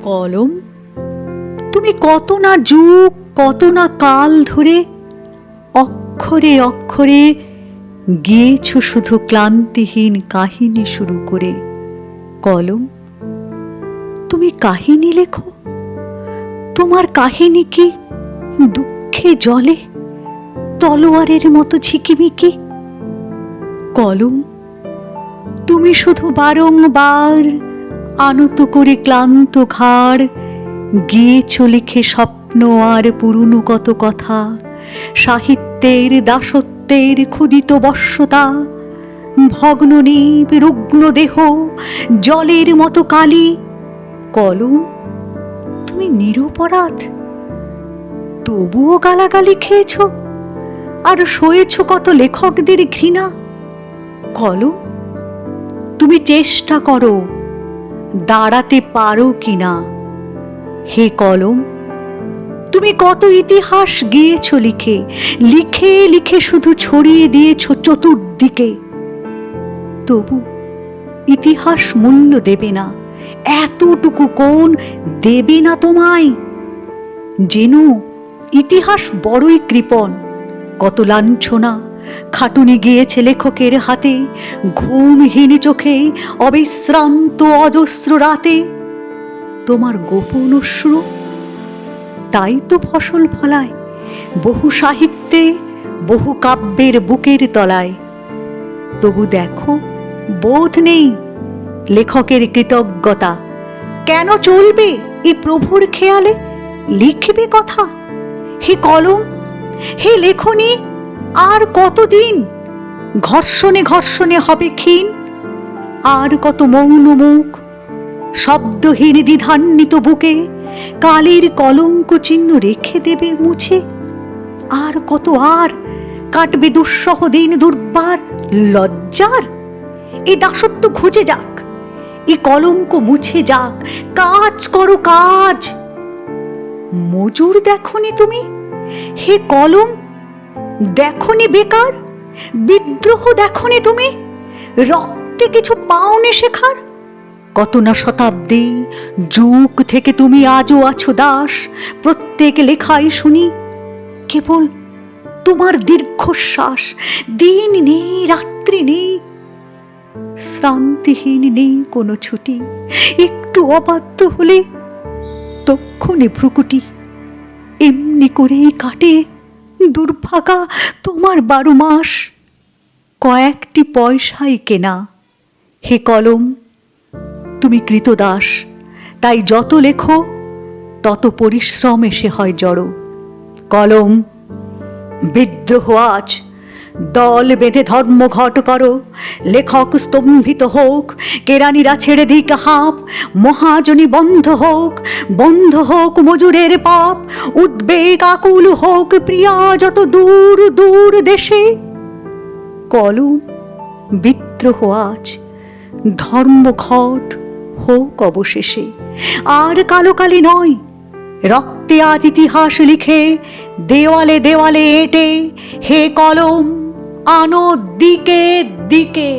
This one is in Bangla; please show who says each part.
Speaker 1: কলম, তুমি কত না যুগ কত না কাল ধরে অক্ষরে অক্ষরে গিয়েছ শুধু ক্লান্তিহীন কাহিনী শুরু করে। কলম, তুমি কাহিনী লেখো, তোমার কাহিনী কি দুঃখে জলে তলোয়ারের মতো ঝিকিমিকি? কলম, তুমি শুধু বারংবার আনত করে ক্লান্ত ঘাড় গিয়েছ লিখে স্বপ্ন আর পুরনো কত কথা, সাহিত্যের দাসত্বের ক্ষুদিত বশ্যতা, ভগ্ন নীপ রুগ্ন দেহ জলের মতো কালি। কলম, তুমি নিরপরাধ, তবুও গালাগালি খেয়েছ আর সয়েছ কত লেখকদের ঘৃণা। কলম, তুমি চেষ্টা করো দাঁড়াতে পারো কিনা। হে কলম, তুমি কত ইতিহাস গিয়েছ লিখে লিখে লিখে শুধু ছড়িয়ে দিয়েছ চতুর্দিকে, তবু ইতিহাস মূল্য দেবে না, এতটুকু কোণ দেবে না তোমায়। যেন ইতিহাস বড়ই কৃপণ, কত লাঞ্ছনা খাটুনি গিয়েছে লেখকের হাতে, ঘুমহীন চোখে অবিশ্রান্ত অজস্র রাতে। তোমার গোপন অশ্রু তাই তো ফসল ফলায় বহু সাহিত্যে বহু কাব্যের বুকের তলায়। তবু দেখো, বোধ নেই লেখকের কৃতজ্ঞতা। কেন চলবে এ প্রভুর খেয়ালে লিখবে কথা? হে কলম, হে লেখনী, আর কতদিন ঘর্ষণে ঘর্ষণে হবে ক্ষীণ? আর কত মৌন মুখ শব্দহীন দ্বিধান্বিত বুকে কালের কলঙ্ক চিহ্ন রেখে দেবে মুছে? আর কত আর কাটবে দুঃসহ দিন দুর্বার লজ্জার? এ দাসত্ব ঘুচে যাক, এ কলঙ্ক মুছে যাক, কাজ করো কাজ। মজুর দেখনি তুমি? হে কলম, দেখনি বেকার? বিদ্রোহ দেখনি তুমি? রক্তে কিছু পাওনি শেখার? কত না শতাব্দী যুগ থেকে তুমি আজও আছো দাস। প্রত্যেক লেখায় শুনি কেবল তোমার দীর্ঘশ্বাস। দিন নেই, রাত্রি নেই, শ্রান্তিহীন নেই কোনো ছুটি। একটু অবাধ্য হলে তক্ষণে ভ্রুকুটি। এমনি করেই কাটে দুর্ভাগা তোমার 12 মাস, কয়েকটি পয়সাই কেনা। হে কলম, তুমি কৃতদাস, তাই যত লেখো তত পরিশ্রম এসে হয় জড়ো। কলম, বিদ্রোহ আজ, দল বেঁধে ধর্মঘট করো। লেখক স্তম্ভিত হোক, কেরানিরা ছেড়ে দিক হাঁপ। মহাজনী বন্ধ হোক, বন্ধ হোক মজুরের পাপ। উদ্বেগ আকুল হোক প্রিয়া যত দূর দূর দেশে। কলম, বিদ্রোহ আজ, ধর্মঘট হোক অবশেষে। আর কালো কালি নয়, রক্তে আজ ইতিহাস লিখে দেওয়ালে দেওয়ালে এঁটে। হে কলম, আনো দিকে দিকে।